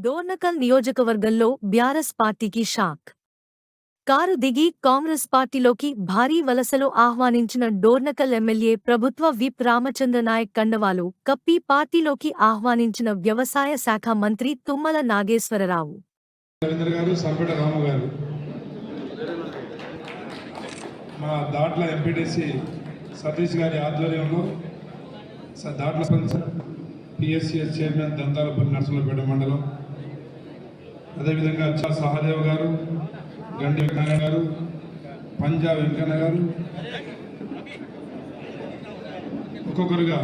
డోర్నకల్ నియోజకవర్గంలో బ్యారస్ పార్టీకి shock. Car దిగి కాంగ్రెస్ పార్టీలోకి భారీ వలసలు ఆహ్వానించిన డోర్నకల్ ఎమ్మెల్యే ప్రభుత్వ విప్ రామచంద్రనాయక్ కండవాలు కప్పి పార్టీలోకి ఆహ్వానించిన వ్యవసాయ శాఖ మంత్రి తుమ్మల నాగేశ్వరరావు. సతీష్ గారి ఆధ్వర్యంలో పిఎస్సిఎస్ చైర్మన్ దంతాలపల్లి నర్సులపేట మండలం, అదేవిధంగా సహదేవ్ గారు, గండి వెంకన్న గారు, పంజాబ్ వెంకన్న గారు ఒక్కొక్కరుగా